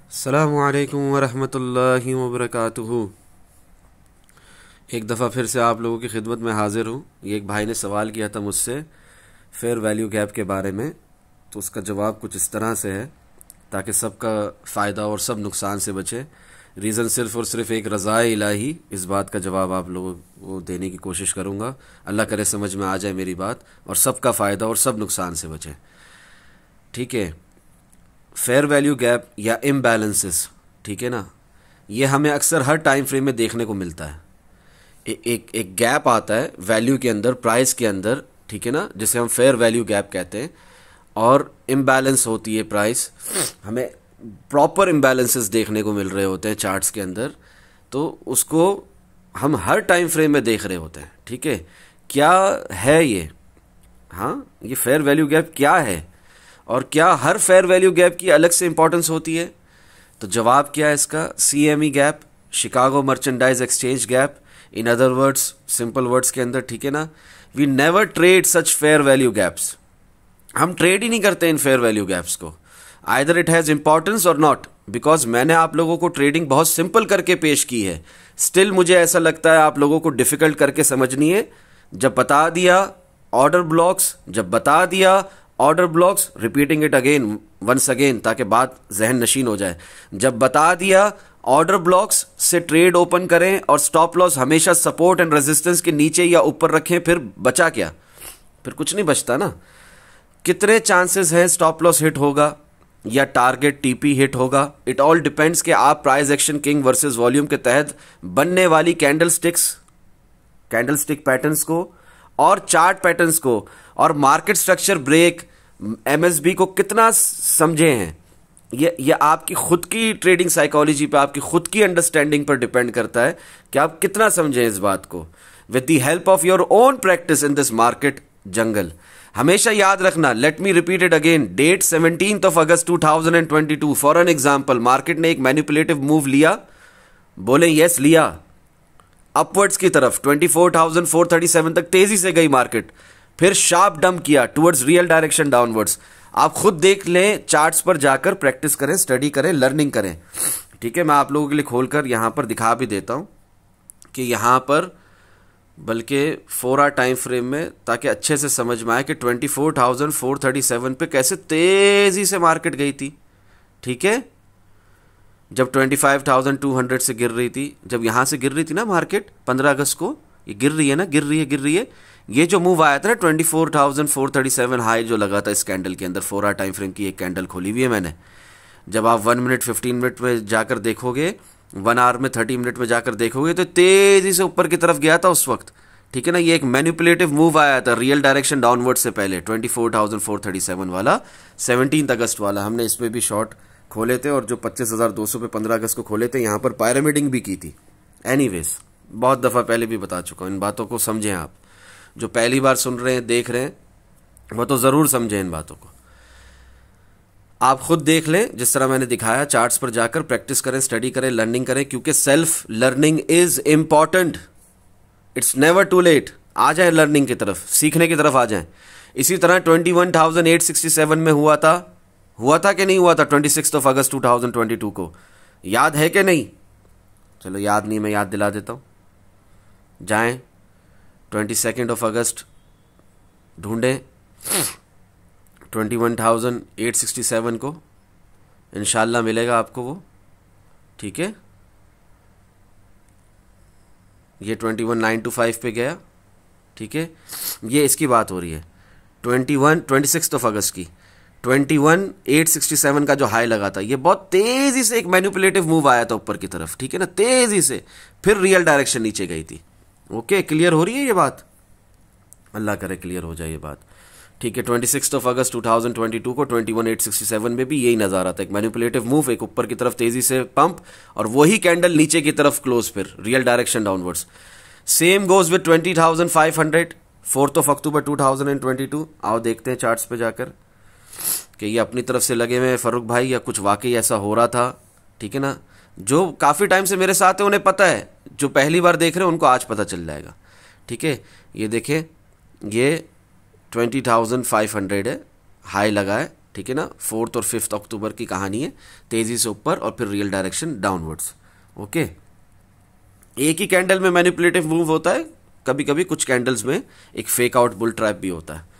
अस्सलामुअलैकुम वरहमतुल्लाहि वबरकातुहू। एक दफ़ा फिर से आप लोगों की खिदमत में हाज़िर हूँ। ये एक भाई ने सवाल किया था मुझसे फेयर वैल्यू गैप के बारे में, तो उसका जवाब कुछ इस तरह से है ताकि सबका फ़ायदा और सब नुकसान से बचे। रीज़न सिर्फ़ और सिर्फ एक रज़ा इलाही, इस बात का जवाब आप लोगों को देने की कोशिश करूँगा। अल्लाह करे समझ में आ जाए मेरी बात और सबका फ़ायदा और सब नुकसान से बचे। ठीक है, फेयर वैल्यू गैप या इम्बैलेंसेस, ठीक है ना, ये हमें अक्सर हर टाइम फ्रेम में देखने को मिलता है। एक गैप आता है वैल्यू के अंदर, प्राइस के अंदर, ठीक है ना, जिसे हम फेयर वैल्यू गैप कहते हैं, और इम्बैलेंस होती है प्राइस। हमें प्रॉपर इम्बैलेंसेस देखने को मिल रहे होते हैं चार्ट्स के अंदर, तो उसको हम हर टाइम फ्रेम में देख रहे होते हैं। ठीक है, क्या है ये? हाँ, ये फेयर वैल्यू गैप क्या है और क्या हर फेयर वैल्यू गैप की अलग से इंपॉर्टेंस होती है? तो जवाब क्या है इसका? CME gap, Chicago merchandise exchange gap, in other words, simple words के अंदर, ठीक है ना, we never trade such fair value gaps. हम ट्रेड ही नहीं करते इन फेयर वैल्यू गैप्स को, आइदर इट हैज़ इंपॉर्टेंस और नॉट। बिकॉज मैंने आप लोगों को ट्रेडिंग बहुत सिंपल करके पेश की है, स्टिल मुझे ऐसा लगता है आप लोगों को डिफिकल्ट करके समझनी है। जब बता दिया ऑर्डर ब्लॉक्स, जब बता दिया order blocks, repeating it again once again ताकि बात जहन नशीन हो जाए। जब बता दिया ऑर्डर ब्लॉक्स से ट्रेड ओपन करें और स्टॉप लॉस हमेशा सपोर्ट एंड रेजिस्टेंस के नीचे या ऊपर रखें, फिर बचा क्या? फिर कुछ नहीं बचता ना। कितने चांसेस हैं स्टॉप लॉस हिट होगा या टारगेट TP हिट होगा? इट ऑल डिपेंड्स कि आप price action king versus volume के तहत बनने वाली कैंडलस्टिक पैटर्न्स को और चार्ट पैटर्न्स को और मार्केट स्ट्रक्चर ब्रेक, MSB को कितना समझे हैं। ये आपकी खुद की ट्रेडिंग साइकोलॉजी पे, आपकी खुद की अंडरस्टैंडिंग पर डिपेंड करता है कि आप कितना समझें इस बात को, with the help of your own practice in this market jungle. हमेशा याद रखना, let me repeat it again, date 17 अगस्त 2022, फॉर एन एग्जाम्पल, मार्केट ने एक मैनिपुलेटिव मूव लिया, बोले यस लिया, अपवर्ड्स की तरफ 24,437 तक तेजी से गई मार्केट, फिर शार्प डंप किया टुवर्ड्स रियल डायरेक्शन डाउनवर्ड्स। आप खुद देख लें, चार्ट्स पर जाकर प्रैक्टिस करें, स्टडी करें, लर्निंग करें। ठीक है, मैं आप लोगों के लिए खोलकर यहां पर दिखा भी देता हूं कि यहां पर, बल्कि 4 आवर टाइम फ्रेम में, ताकि अच्छे से समझ में आए कि 24,437 पे कैसे तेजी से मार्केट गई थी। ठीक है, जब 25,200 से गिर रही थी, जब यहां से गिर रही थी ना मार्केट 15 अगस्त को, ये गिर रही है ना, गिर रही है। ये जो मूव आया था ना 24,437 हाई जो लगा था इस कैंडल के अंदर, 4 आवर टाइम फ्रेम की एक कैंडल खोली हुई है मैंने। जब आप 1 मिनट 15 मिनट में जाकर देखोगे, 1 आवर में 30 मिनट में जाकर देखोगे, तो तेजी से ऊपर की तरफ गया था उस वक्त। ठीक है ना, ये एक मैनिपुलेटिव मूव आया था रियल डायरेक्शन डाउनवर्ड से पहले, 24,437 वाला, 17 अगस्त वाला। हमने इस पर भी शॉर्ट खोले थे और जो 25,200 पे 15 अगस्त को खोले थे, यहां पर पायरामिडिंग भी की थी। एनीवेज, बहुत दफा पहले भी बता चुका हूं, इन बातों को समझें। आप जो पहली बार सुन रहे हैं, देख रहे हैं, वो तो जरूर समझें इन बातों को। आप खुद देख लें, जिस तरह मैंने दिखाया, चार्ट्स पर जाकर प्रैक्टिस करें, स्टडी करें, लर्निंग करें, क्योंकि self learning is important. It's never too late. आ जाए लर्निंग की तरफ, सीखने की तरफ आ जाएं। इसी तरह 21,867 में हुआ था कि नहीं हुआ था 26 अगस्त 2022 को? याद है कि नहीं? चलो याद नहीं, मैं याद दिला देता हूं। जाएं 22 अगस्त ढूंढें 21,867 को, इंशाल्लाह मिलेगा आपको वो। ठीक है, ये 21,925 पे गया। ठीक है, ये इसकी बात हो रही है 26 अगस्त की। 21,867 का जो हाई लगा था, ये बहुत तेजी से एक मैनिपुलेटिव मूव आया था ऊपर की तरफ। ठीक है ना, तेजी से, फिर रियल डायरेक्शन नीचे गई थी। ओके, क्लियर हो रही है ये बात? अल्लाह करे क्लियर हो जाए ये बात। ठीक है, 26 अगस्त 2022 को 21,867 में भी यही नजारा था, एक मैनिपुलेटिव मूव, एक ऊपर की तरफ तेजी से पंप, और वही कैंडल नीचे की तरफ क्लोज, फिर real direction downwards. Same goes with 20,500, 4 अक्टूबर 2022। आओ देखते हैं चार्ट्स पे जाकर कि ये अपनी तरफ से लगे हुए हैं फरूक भाई, या कुछ वाकई ऐसा हो रहा था। ठीक है ना, जो काफी टाइम से मेरे साथ है उन्हें पता है, जो पहली बार देख रहे हैं उनको आज पता चल जाएगा। ठीक है, ये देखें, ये 20,500 है, हाई लगा है, ठीक है ना। 4 और 5 अक्टूबर की कहानी है, तेजी से ऊपर और फिर रियल डायरेक्शन डाउनवर्ड्स। ओके, एक ही कैंडल में मैनिपुलेटिव मूव होता है, कभी कभी कुछ कैंडल्स में एक फेक आउट बुल ट्रैप भी होता है।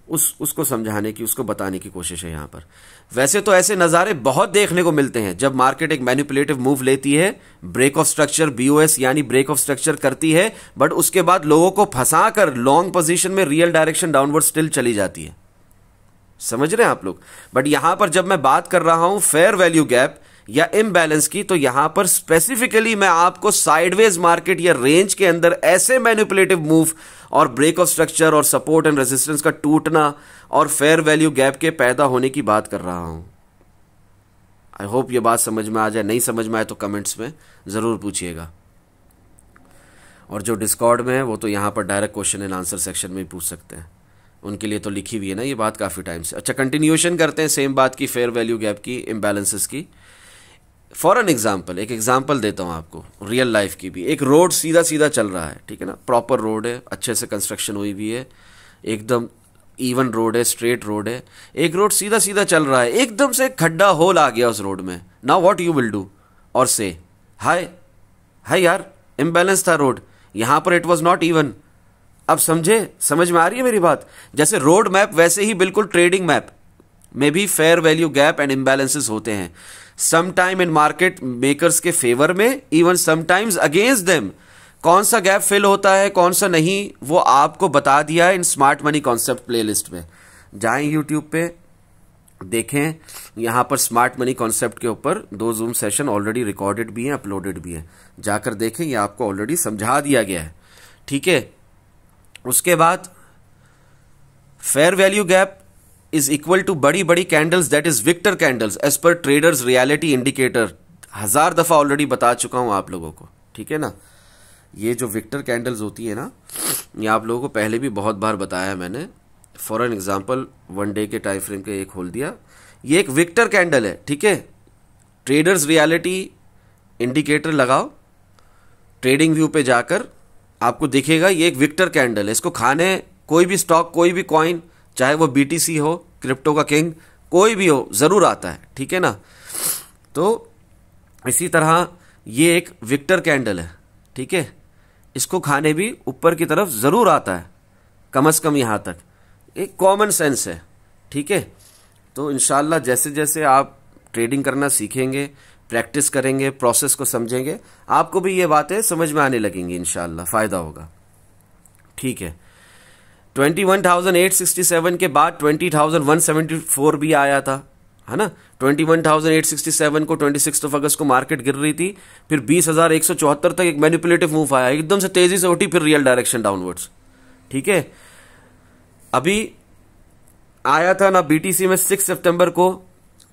उसको समझाने की, उसको बताने की कोशिश है यहाँ पर। वैसे तो ऐसे नज़ारे बहुत देखने को मिलते हैं जब मार्केट एक मैनिपुलेटिव मूव लेती है, ब्रेक ऑफ स्ट्रक्चर BOS यानी ब्रेक ऑफ स्ट्रक्चर करती है, बट उसके बाद लोगों को फंसा कर लॉन्ग पोजीशन में रियल डायरेक्शन डाउनवर्ड स्टिल चली जाती है। समझ रहे हैं आप लोग। बट यहां पर जब मैं बात कर रहा हूं फेयर वैल्यू गैप या इम्बैलेंस की, तो यहां पर स्पेसिफिकली मैं आपको साइडवेज मार्केट या रेंज के अंदर ऐसे मैनिपुलेटिव मूव और ब्रेक ऑफ स्ट्रक्चर और सपोर्ट एंड रेजिस्टेंस का टूटना और फेयर वैल्यू गैप के पैदा होने की बात कर रहा हूं। आई होप ये बात समझ में आ जाए। नहीं समझ में आए तो कमेंट्स में जरूर पूछिएगा, और जो डिस्कॉर्ड में है वो तो यहां पर direct question and answer section में पूछ सकते हैं, उनके लिए तो लिखी हुई है ना ये बात काफ़ी टाइम से। अच्छा, कंटिन्यूएशन करते हैं सेम बात की, फेयर वैल्यू गैप की, इम्बैलेंसेस की। फॉर एन एग्जाम्पल, एक एग्जाम्पल देता हूँ आपको रियल लाइफ की भी। एक रोड सीधा सीधा चल रहा है, ठीक है ना, प्रॉपर रोड है, अच्छे से कंस्ट्रक्शन हुई हुई है, एकदम इवन रोड है, स्ट्रेट रोड है, एक रोड सीधा सीधा चल रहा है, एकदम से एक खड्डा होल आ गया उस रोड में। Now what you will do, और से हाय हाय यार, इम्बैलेंस था रोड, यहां पर इट वॉज नॉट इवन। अब समझे, समझ में आ रही है मेरी बात। जैसे रोड मैप वैसे ही बिल्कुल ट्रेडिंग मैप में भी fair value gap and imbalances होते हैं, समटाइम इन मार्केट मेकर्स के फेवर में, इवन समटाइम्स अगेंस्ट देम। कौन सा गैप फिल होता है कौन सा नहीं, वो आपको बता दिया है इन स्मार्ट मनी कॉन्सेप्ट प्लेलिस्ट में। जाएं यूट्यूब पे देखें, यहां पर स्मार्ट मनी कॉन्सेप्ट के ऊपर 2 जूम सेशन ऑलरेडी रिकॉर्डेड भी हैं, अपलोडेड भी हैं, जाकर देखें, ये आपको ऑलरेडी समझा दिया गया है, ठीक है। उसके बाद fair value gap is equal to बड़ी बड़ी candles, that is victor candles as per traders reality indicator. 1000 दफा ऑलरेडी बता चुका हूं आप लोगों को, ठीक है ना। ये जो विक्टर कैंडल्स होती है ना, ये आप लोगों को पहले भी बहुत बार बताया है मैंने। फॉर एन एग्जाम्पल, 1 डे के टाइम फ्रेम के एक खोल दिया, ये एक विक्टर कैंडल है, ठीक है। ट्रेडर्स रियलिटी इंडिकेटर लगाओ, ट्रेडिंग व्यू पे जाकर आपको दिखेगा ये एक विक्टर कैंडल है। इसको खाने कोई भी स्टॉक, कोई भी कॉइन, चाहे वो BTC हो, क्रिप्टो का किंग, कोई भी हो, जरूर आता है, ठीक है ना। तो इसी तरह ये एक विक्टर कैंडल है, ठीक है, इसको खाने भी ऊपर की तरफ जरूर आता है, कम से कम यहां तक, एक कॉमन सेंस है, ठीक है। तो इंशाल्लाह जैसे जैसे आप ट्रेडिंग करना सीखेंगे, प्रैक्टिस करेंगे, प्रोसेस को समझेंगे, आपको भी ये बातें समझ में आने लगेंगी, इंशाल्लाह फायदा होगा, ठीक है। 21,867 के बाद 20,174 भी आया था, है ना। 21,867 को 26 अगस्त को मार्केट गिर रही थी, फिर 20,174 तक एक मैनिपुलेटिव मूव आया, एकदम से तेजी से उठी, फिर रियल डायरेक्शन डाउनवर्ड्स, ठीक है। अभी आया था ना BTC में 6 सितंबर को,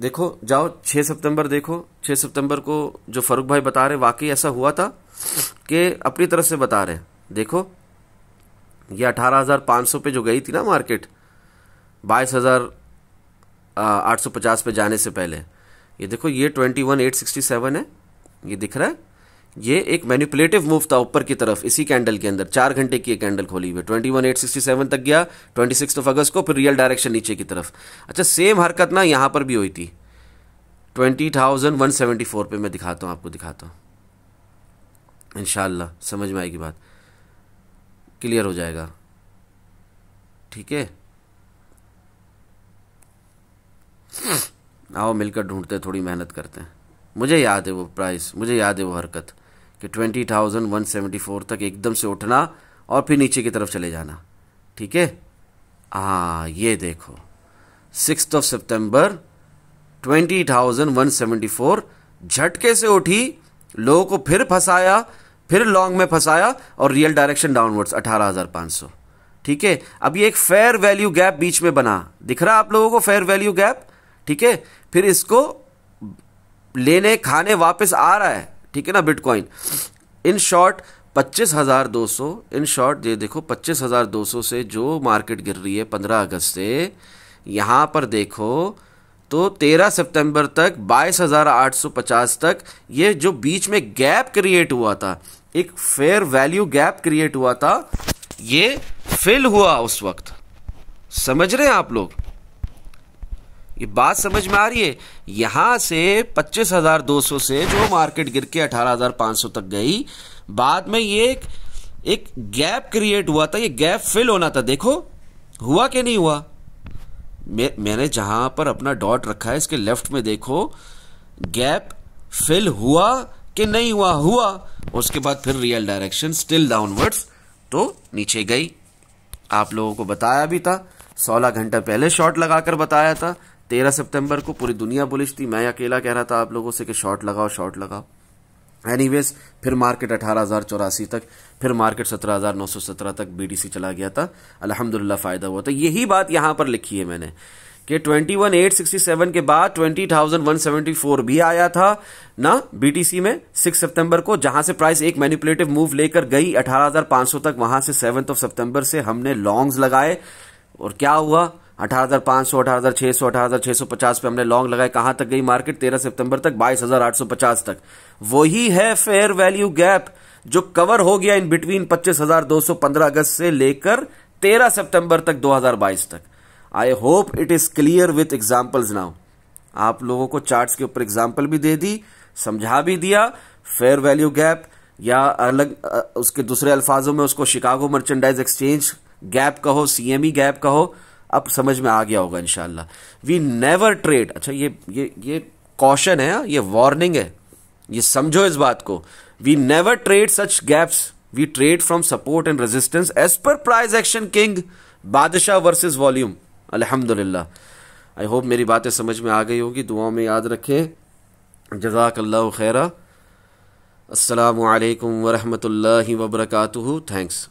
देखो जाओ 6 सितंबर देखो, 6 सितंबर को जो फरूक भाई बता रहे वाकई ऐसा हुआ था कि अपनी तरफ से बता रहे। देखो ये 18,500 पे जो गई थी ना मार्केट, 22,850 पे जाने से पहले, ये देखो ये 21,867 है, ये दिख रहा है, ये एक मैनिपुलेटिव मूव था ऊपर की तरफ, इसी कैंडल के अंदर 4 घंटे की एक कैंडल खोली हुई, 21,867 तक गया 26 अगस्त को, फिर रियल डायरेक्शन नीचे की तरफ। अच्छा, सेम हरकत ना यहां पर भी हुई थी 20,174 पे, मैं दिखाता हूं आपको, दिखाता हूं, इंशाल्लाह समझ में आएगी बात, क्लियर हो जाएगा, ठीक है। आओ मिलकर ढूंढते, थोड़ी मेहनत करते हैं। मुझे याद है वो प्राइस, मुझे याद है वो हरकत कि 20,174 तक एकदम से उठना और फिर नीचे की तरफ चले जाना, ठीक है। हाँ ये देखो 6 सितंबर 20,174 झटके से उठी, लोगों को फिर फंसाया, फिर लॉन्ग में फंसाया और रियल डायरेक्शन डाउनवर्ड्स 18,500, ठीक है। अब ये एक फेयर वैल्यू गैप बीच में बना, दिख रहा है आप लोगों को फेयर वैल्यू गैप, ठीक है। फिर इसको लेने खाने वापस आ रहा है, ठीक है ना, bitcoin. In short 25,200, in short ये देखो 25,200 से जो मार्केट गिर रही है 15 अगस्त से, यहां पर देखो तो 13 सितंबर तक 22,850 तक ये जो बीच में गैप क्रिएट हुआ था, एक फेयर वैल्यू गैप क्रिएट हुआ था, ये फिल हुआ उस वक्त, समझ रहे हैं आप लोग। ये बात समझ में आ रही है? यहां से 25,200 से जो मार्केट गिर के 18,500 तक गई, बाद में ये एक गैप क्रिएट हुआ था, ये गैप फिल होना था। देखो हुआ कि नहीं हुआ? मैंने जहां पर अपना डॉट रखा है इसके लेफ्ट में देखो, गैप फिल हुआ कि नहीं हुआ? हुआ। उसके बाद फिर रियल डायरेक्शन स्टिल डाउनवर्ड्स, तो नीचे गई। आप लोगों को बताया भी था, 16 घंटे पहले शॉर्ट लगाकर बताया था। 13 सितंबर को पूरी दुनिया बुलिश थी, मैं अकेला कह रहा था आप लोगों से कि शॉर्ट लगाओ, शॉर्ट लगाओ। एनीवेज फिर मार्केट 18,084 तक, फिर मार्केट 17,917 तक बीटीसी चला गया था। अल्हम्दुलिल्लाह फायदा हुआ था। यही बात यहां पर लिखी है मैंने कि 21,867 के बाद 20,174 भी आया था ना बीटीसी में 6 सितंबर को, जहां से प्राइस एक मैनिपुलेटिव मूव लेकर गई 18,500 तक। वहां से 7 सितंबर से हमने लॉन्ग्स लगाए और क्या हुआ? 18,500, 18,600, 18,650 पे हमने लॉन्ग लगाए। कहां तक गई मार्केट? 13 सितंबर तक 22,850 तक। वही है फेयर वैल्यू गैप जो कवर हो गया इन बिटवीन 25,215 अगस्त से लेकर 13 सितंबर तक 2022 तक। I hope it is clear with examples now. आप लोगों को चार्ट्स के ऊपर एग्जाम्पल भी दे दी, समझा भी दिया। फेयर वैल्यू गैप या अलग उसके दूसरे अल्फाजों में उसको शिकागो मर्चेंडाइज एक्सचेंज गैप कहो, सीएमई गैप कहो, अब समझ में आ गया होगा इंशाल्लाह। वी नेवर ट्रेड, अच्छा ये कॉशन है, ये वार्निंग है, ये समझो इस बात को। We never trade such gaps, we trade from support and resistance as per price action king, बादशाह वर्सेस वॉल्यूम। अल्हम्दुलिल्लाह, आई होप मेरी बातें समझ में आ गई होगी। दुआओं में याद रखें। जज़ाकल्लाहु खैरा। अस्सलामु अलैकुम वरहमतुल्लाहि वबरकातुहू। थैंक्स।